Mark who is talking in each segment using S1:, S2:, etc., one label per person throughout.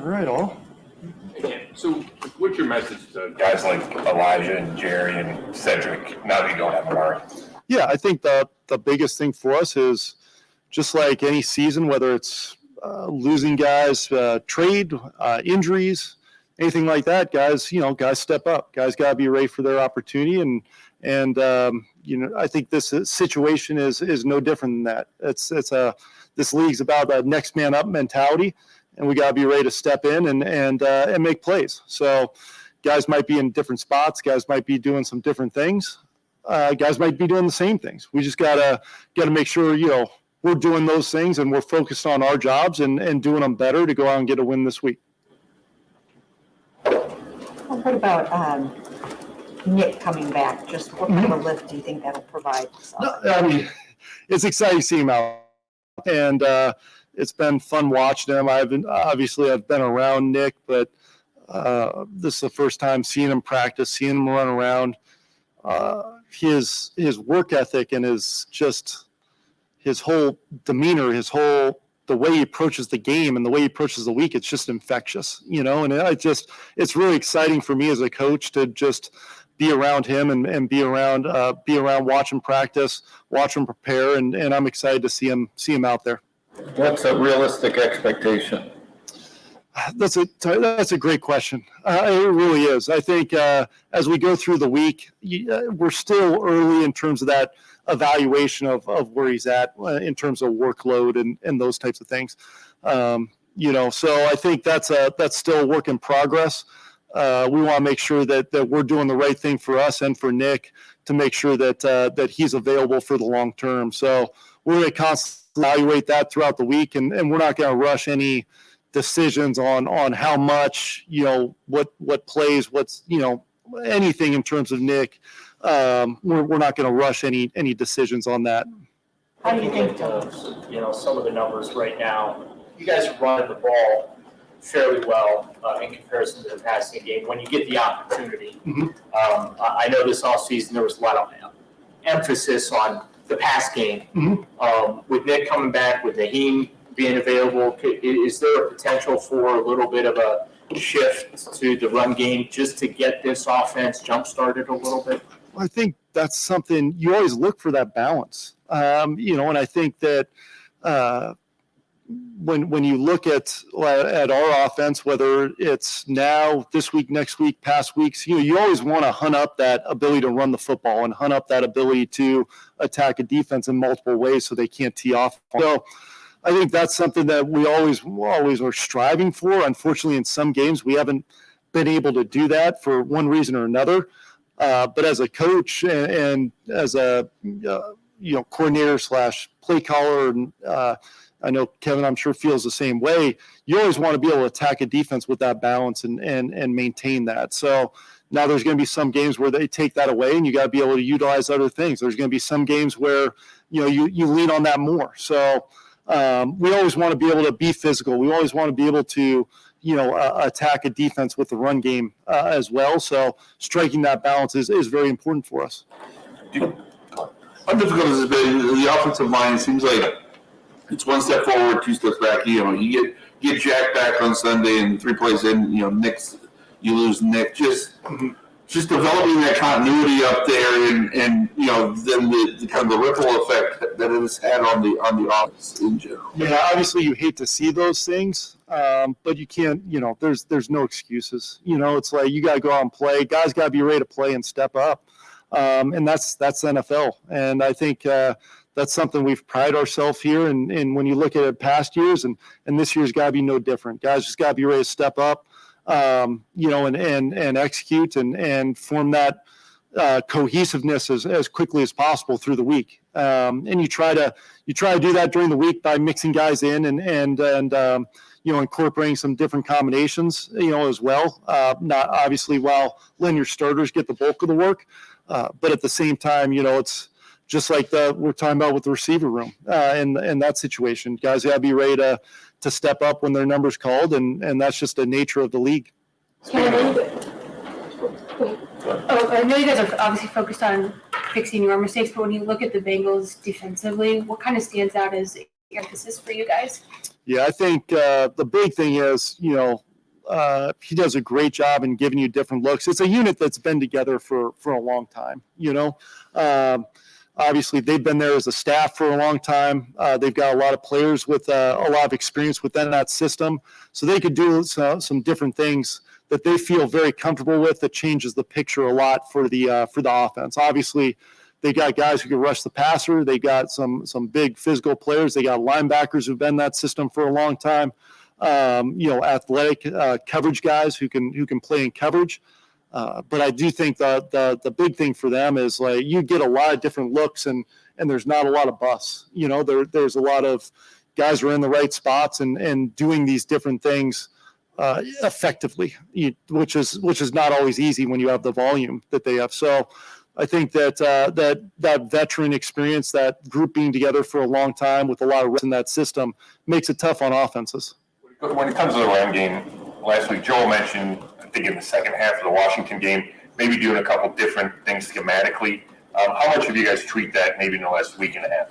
S1: right, all.
S2: So what's your message to guys like Elijah and Jerry and Cedric, now that you don't have Amari?
S1: Yeah, I think the biggest thing for us is just like any season, whether it's losing guys, trade, injuries, anything like that, guys step up. Guys got to be ready for their opportunity, and I think this situation is no different than that. This league's about a next man up mentality, and we got to be ready to step in and make plays. So guys might be in different spots. Guys might be doing some different things. Guys might be doing the same things. We just gotta make sure we're doing those things and we're focused on our jobs and doing them better to go out and get a win this week.
S3: Well, what about Nick coming back? Just what kind of a lift do you think that'll provide?
S1: No, I mean, it's exciting to see him out, and it's been fun watching him. I've been around Nick, but this is the first time seeing him practice, seeing him run around. His work ethic and his whole demeanor, the way he approaches the game and the way he approaches the week, it's just infectious, and it's really exciting for me as a coach to just be around him and be around, watch him practice, watch him prepare. And I'm excited to see him out there.
S4: What's a realistic expectation?
S1: That's a great question. It really is. I think as we go through the week, we're still early in terms of that evaluation of where he's at in terms of workload and those types of things. So I think that's still a work in progress. We want to make sure that we're doing the right thing for us and for Nick to make sure that he's available for the long term. So we're going to constantly evaluate that throughout the week, and we're not going to rush any decisions on how much, what plays, what's, anything in terms of Nick. We're not going to rush any decisions on that.
S3: How do you think
S5: some of the numbers right now? You guys are running the ball fairly well in comparison to the passing game when you get the opportunity.
S1: Mm-hmm.
S5: I know this offseason there was a lot of emphasis on the pass game.
S1: Mm-hmm.
S5: With Nick coming back, with Naheem being available, is there a potential for a little bit of a shift to the run game just to get this offense jump-started a little bit?
S1: Well, I think that's something you always look for, that balance. And I think that when you look at our offense, whether it's now, this week, next week, past weeks, you always want to hunt up that ability to run the football and hunt up that ability to attack a defense in multiple ways so they can't tee off. So I think that's something that we always are striving for. Unfortunately, in some games, we haven't been able to do that for one reason or another. But as a coach and as a coordinator / play caller, and I know Kevin, I'm sure, feels the same way. You always want to be able to attack a defense with that balance and maintain that. So now there's going to be some games where they take that away, and you got to be able to utilize other things. There's going to be some games where you lean on that more. So we always want to be able to be physical. We always want to be able to attack a defense with the run game as well. So striking that balance is very important for us.
S4: How difficult has it been? The offensive line, it seems like it's one step forward, two steps back. You get Jack back on Sunday, and 3 plays in, you lose Nick. Just developing that continuity up there, and then the kind of the ripple effect that it has had on the offense in general.
S1: Yeah, obviously you hate to see those things, but you can't. There's no excuses. It's like you got to go out and play. Guys got to be ready to play and step up, and that's NFL. And I think that's something we've prided ourselves here. And when you look at it past years, and this year's got to be no different. Guys just got to be ready to step up. And execute and form that cohesiveness as quickly as possible through the week. And you try to do that during the week by mixing guys in and incorporating some different combinations, as well. Not obviously while letting your starters get the bulk of the work, but at the same time, it's just like we're talking about with the receiver room in that situation. Guys got to be ready to step up when their number's called, and that's just the nature of the league.
S6: I know you guys are obviously focused on fixing your mistakes, but when you look at the Bengals defensively, what kind of stands out as emphasis for you guys?
S1: Yeah, I think the big thing is, he does a great job in giving you different looks. It's a unit that's been together for a long time, Obviously, they've been there as a staff for a long time. They've got a lot of players with a lot of experience within that system, so they could do some different things that they feel very comfortable with that changes the picture a lot for the offense. Obviously, they got guys who can rush the passer. They got some big physical players. They got linebackers who've been in that system for a long time. Athletic coverage guys who can play in coverage. But I do think the big thing for them is like you get a lot of different looks and there's not a lot of busts. There's a lot of guys who are in the right spots and doing these different things effectively, which is not always easy when you have the volume that they have. So I think that veteran experience, that group being together for a long time with a lot of reps in that system makes it tough on offenses.
S2: When it comes to the run game, last week Joel mentioned, I think in the second half of the Washington game, maybe doing a couple different things schematically. How much have you guys tweaked that maybe in the last week and a half?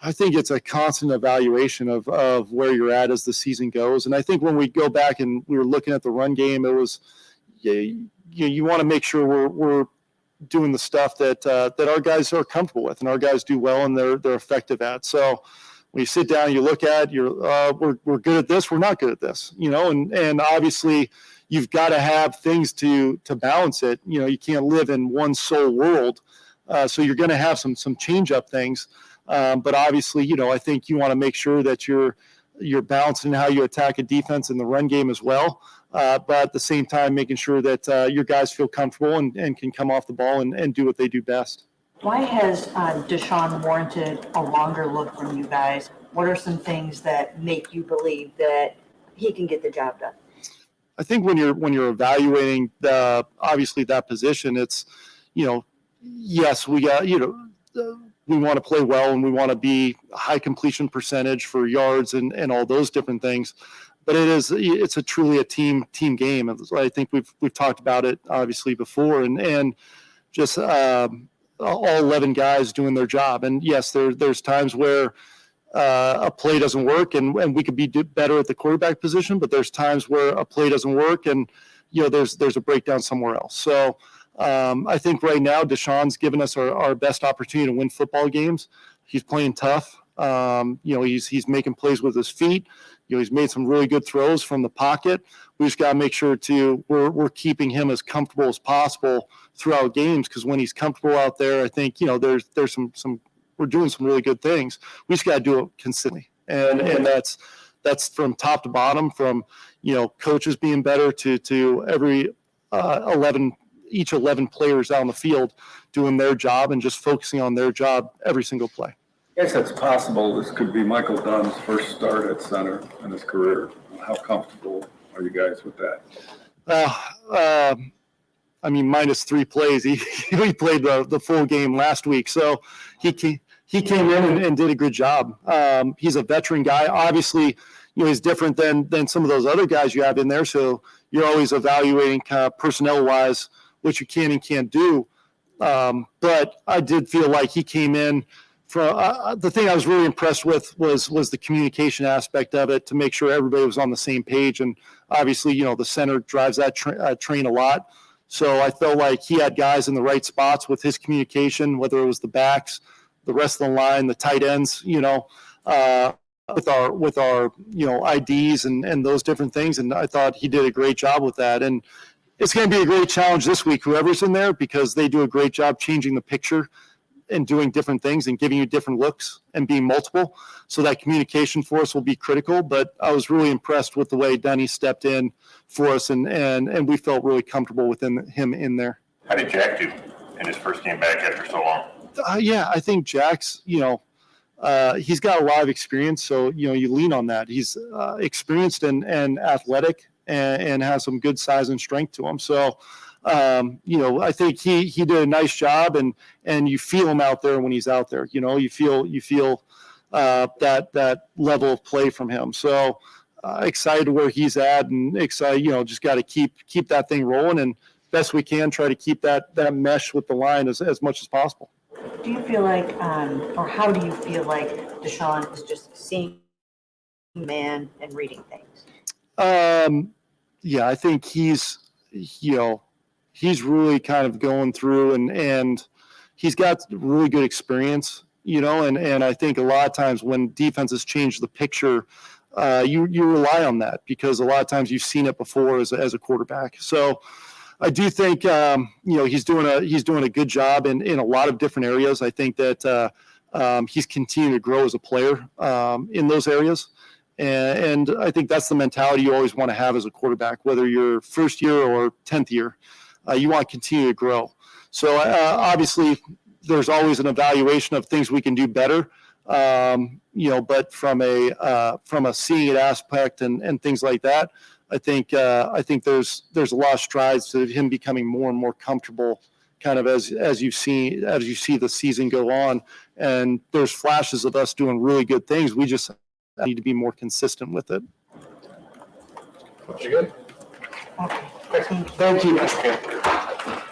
S1: I think it's a constant evaluation of where you're at as the season goes. And I think when we go back and we were looking at the run game, it was you want to make sure we're doing the stuff that our guys are comfortable with and our guys do well and they're effective at. So when you sit down, you look at we're good at this, we're not good at this, and obviously you've got to have things to balance it. You can't live in one sole world. So you're going to have some change up things. But obviously, I think you want to make sure that you're balancing how you attack a defense in the run game as well. But at the same time, making sure that your guys feel comfortable and can come off the ball and do what they do best.
S3: Why has Deshaun warranted a longer look from you guys? What are some things that make you believe that he can get the job done?
S1: I think when you're evaluating obviously that position, it's yes, we got we want to play well and we want to be high completion percentage for yards and all those different things. But it's truly a team game. I think we've talked about it obviously before and just all 11 guys doing their job. And yes, there's times where a play doesn't work and we could be better at the quarterback position, but there's times where a play doesn't work and there's a breakdown somewhere else. So I think right now Deshaun's given us our best opportunity to win football games. He's playing tough. He's making plays with his feet. He's made some really good throws from the pocket. We just got to make sure we're keeping him as comfortable as possible throughout games, because when he's comfortable out there, I think there's some we're doing some really good things. We just got to do it consistently, and that's from top to bottom, from coaches being better to every 11 players out on the field doing their job and just focusing on their job every single play.
S7: I guess it's possible this could be Michael Dunn's first start at center in his career. How comfortable are you guys with that?
S1: Minus 3 plays. He played the full game last week, so he came in and did a good job. He's a veteran guy. Obviously, he's different than some of those other guys you have in there. So you're always evaluating personnel-wise what you can and can't do. But I did feel like he came in. The thing I was really impressed with was the communication aspect of it, to make sure everybody was on the same page. And obviously, the center drives that train a lot. So I felt like he had guys in the right spots with his communication, whether it was the backs, the rest of the line, the tight ends, with our IDs and those different things. And I thought he did a great job with that. And it's going to be a great challenge this week, whoever's in there, because they do a great job changing the picture and doing different things and giving you different looks and being multiple. So that communication for us will be critical. But I was really impressed with the way Dunny stepped in for us, and we felt really comfortable with him in there.
S2: How did Jack do in his first game back after so long?
S1: I think Jack's, he's got a lot of experience. So, you lean on that. He's experienced and athletic and has some good size and strength to him. So, I think he did a nice job, and you feel him out there when he's out there. You feel that level of play from him. So excited where he's at, and excited. Just got to keep that thing rolling, and best we can try to keep that mesh with the line as much as possible.
S3: Do you feel like, or how do you feel like Deshaun is just seeing man and reading things?
S1: yeah, I think he's really kind of going through and he's got really good experience, and I think a lot of times when defenses change the picture, you rely on that because a lot of times you've seen it before as a quarterback. So I do think he's doing a good job in a lot of different areas. I think that he's continuing to grow as a player in those areas. And I think that's the mentality you always want to have as a quarterback, whether you're first year or 10th year. You want to continue to grow. So obviously, there's always an evaluation of things we can do better. But from a seeing it aspect and things like that, I think there's a lot of strides to him becoming more and more comfortable, kind of as you see the season go on. And there's flashes of us doing really good things. We just need to be more consistent with it.
S2: You good?
S3: Okay.
S1: Thank you.
S2: Okay.